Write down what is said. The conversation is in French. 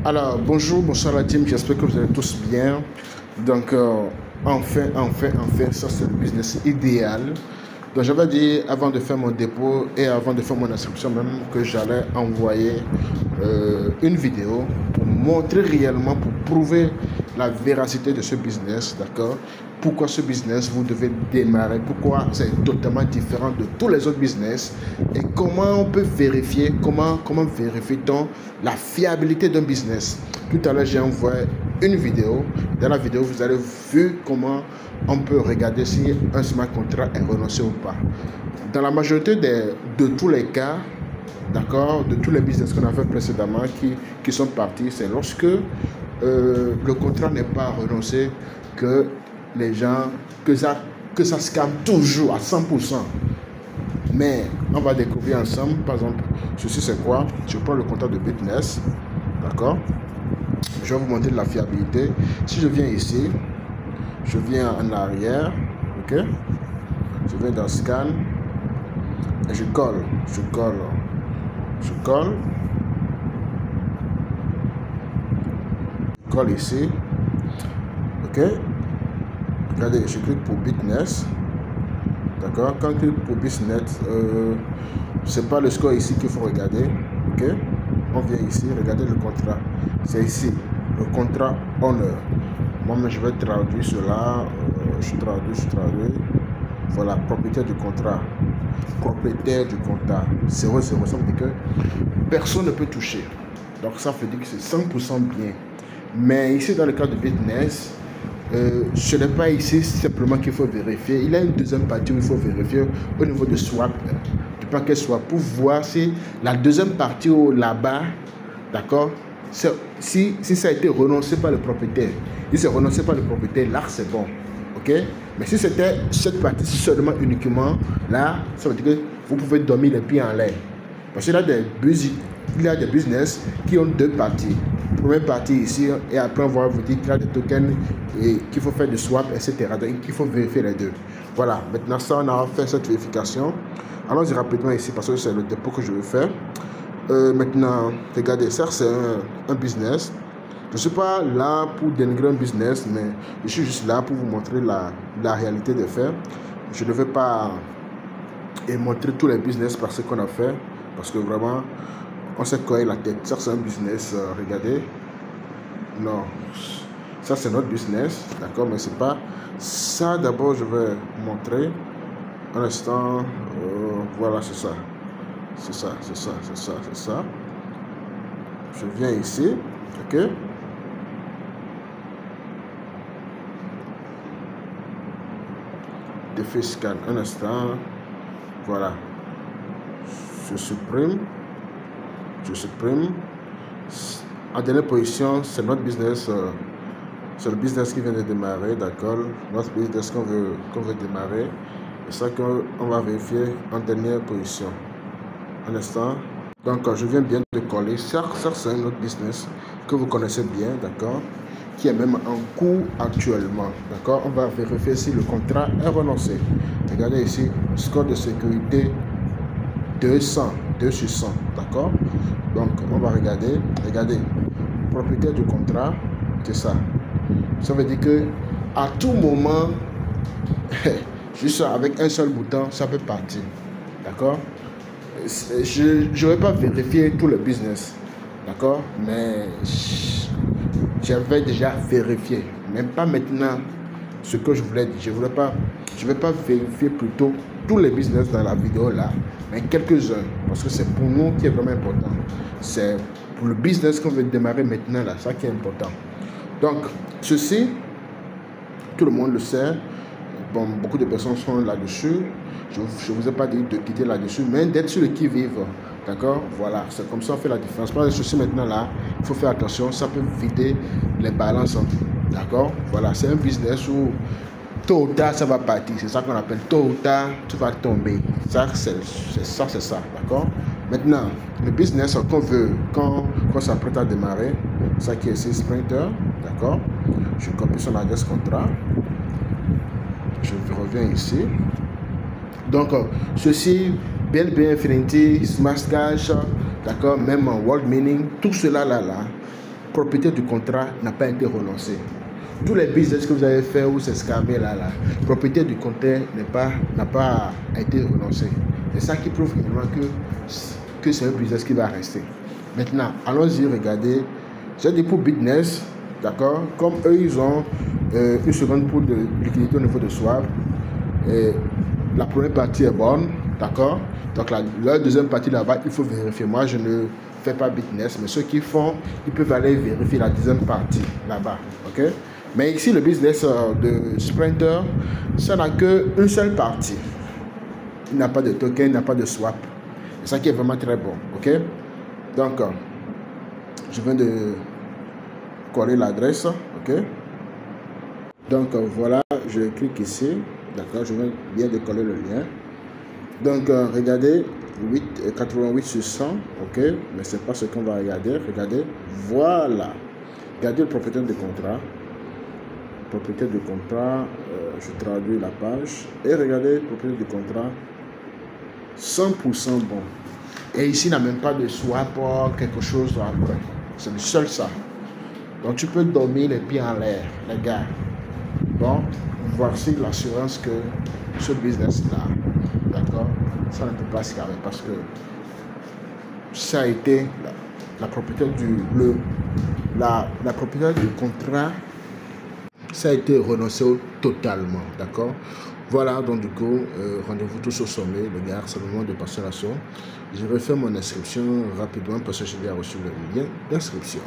Alors, bonjour, bonsoir la team, j'espère que vous allez tous bien. Donc, enfin, ça c'est le business idéal. Donc, j'avais dit avant de faire mon dépôt et avant de faire mon inscription même que j'allais envoyer une vidéo pour montrer réellement, pour prouver la véracité de ce business, d'accord? Pourquoi ce business vous devez démarrer, pourquoi c'est totalement différent de tous les autres business et comment on peut vérifier, comment vérifie-t-on la fiabilité d'un business. Tout à l'heure, j'ai envoyé une vidéo. Dans la vidéo, vous allez voir comment on peut regarder si un smart contract est renoncé ou pas. Dans la majorité de tous les cas, d'accord, de tous les business qu'on a fait précédemment qui sont partis, c'est lorsque le contrat n'est pas renoncé que les gens, que ça scam toujours à 100%. Mais on va découvrir ensemble. Par exemple, ceci c'est quoi? Je prends le contrat de Bitness, d'accord? Je vais vous montrer la fiabilité. Si je viens ici, je viens en arrière, ok? Je viens dans Scan et je colle. Je colle ici, ok? Regardez, je clique pour Bitness, d'accord? Quand je clique pour Bitness, c'est pas le score ici qu'il faut regarder, ok? On vient ici, regardez le contrat, c'est ici, le contrat owner. Moi, je vais traduire cela, je traduis. Voilà, propriétaire du contrat. 0, ça veut dire que personne ne peut toucher. Donc ça veut dire que c'est 100% bien. Mais ici, dans le cas de Bitness, ce n'est pas ici simplement qu'il faut vérifier. Il y a une deuxième partie où il faut vérifier au niveau de swap, du paquet swap, pour voir si la deuxième partie là-bas, d'accord, si ça a été renoncé par le propriétaire. Si c'est renoncé par le propriétaire, là c'est bon, ok. Mais si c'était cette partie seulement uniquement, là, ça veut dire que vous pouvez dormir les pieds en l'air. Parce qu'il y a des business qui ont deux parties. Première partie ici, et après on va vous dire qu'il y a des tokens et qu'il faut faire des swaps, etc. Donc il faut vérifier les deux. Voilà, maintenant ça, on a fait cette vérification. Allons-y rapidement ici parce que c'est le dépôt que je veux faire. Maintenant, regardez, ça c'est un business. Je ne suis pas là pour dénigrer un business, mais je suis juste là pour vous montrer la réalité des faits. Je ne vais pas montrer tous les business par ce qu'on a fait, parce que vraiment, on s'est collé la tête. Ça, c'est un business, regardez. Non, ça, c'est notre business, d'accord, mais c'est pas ça. D'abord, je vais montrer. Un instant, voilà, c'est ça. C'est ça. Je viens ici, ok. Défi scan, un instant, voilà. Je supprime. En dernière position, c'est notre business, c'est le business qui vient de démarrer, d'accord. Notre business qu'on veut démarrer, c'est ça qu'on va vérifier en dernière position. Un instant. Donc, je viens bien de coller. Ça c'est un autre business que vous connaissez bien, d'accord, qui est même en cours actuellement, d'accord. On va vérifier si le contrat est renoncé. Regardez ici, score de sécurité 200, 2 sur 100, d'accord. Donc, on va regarder, propriétaire du contrat, c'est ça. Ça veut dire que à tout moment, juste avec un seul bouton, ça peut partir, d'accord. Je ne vais pas vérifier tout le business, d'accord, mais j'avais déjà vérifié, même pas maintenant ce que je voulais dire. Je ne vais pas vérifier plutôt tous les business dans la vidéo là, mais quelques-uns, parce que c'est pour nous qui est vraiment important. C'est pour le business qu'on veut démarrer maintenant là, ça qui est important. Donc, ceci, tout le monde le sait. Bon, beaucoup de personnes sont là-dessus. Je ne vous ai pas dit de quitter là-dessus, mais d'être sur le qui-vive. D'accord? Voilà, c'est comme ça on fait la différence. Pas de souci maintenant là, il faut faire attention, ça peut vider les balances. D'accord? Voilà, c'est un business où tôt ou tard ça va partir. C'est ça qu'on appelle tôt ou tard, tu vas tomber. Ça, c'est ça. D'accord? Maintenant, le business qu'on veut, quand s'apprête à démarrer, ça qui est ici, Sprinter. D'accord? Je copie son adresse contrat. Je reviens ici. Donc, ceci, BNB Infinity, Smart Cash, d'accord, même World Mining, tout cela là, propriété du contrat n'a pas été renoncée. Tous les business que vous avez fait ou ces scamés là, la propriété du contrat n'a pas été renoncée. C'est ça qui prouve également que c'est un business qui va rester. Maintenant, allons-y, regardez. J'ai dit pour business, d'accord, comme eux, ils ont une seconde pool de liquidité au niveau de swap. La première partie est bonne, d'accord. Donc la deuxième partie là-bas, il faut vérifier. Moi, je ne fais pas business, mais ceux qui font, ils peuvent aller vérifier la deuxième partie là-bas, ok. Mais ici, le business de Sprinter, ça n'a qu'une seule partie. Il n'a pas de token, il n'a pas de swap. C'est ça qui est vraiment très bon, ok. Donc, je viens de coller l'adresse, ok. Donc, voilà, je clique ici, d'accord, je viens bien de coller le lien. Donc, regardez, 88 sur 100, ok, mais c'est pas ce qu'on va regarder. Regardez, voilà. Regardez le propriétaire de contrat. Propriétaire de contrat, je traduis la page. Et regardez, propriétaire de contrat, 100% bon. Et ici, il n'a même pas de swap ou quelque chose après. C'est le seul ça. Donc, tu peux dormir les pieds en l'air, les gars. Donc, voici l'assurance que ce business-là, d'accord, ça ne peut pas se carrer parce que ça a été la propriété la propriété du contrat, ça a été renoncé totalement, d'accord. Voilà, donc du coup, rendez-vous tous au sommet, les gars, c'est le moment de passer à l'action. Je vais faire mon inscription rapidement parce que j'ai déjà reçu le lien d'inscription.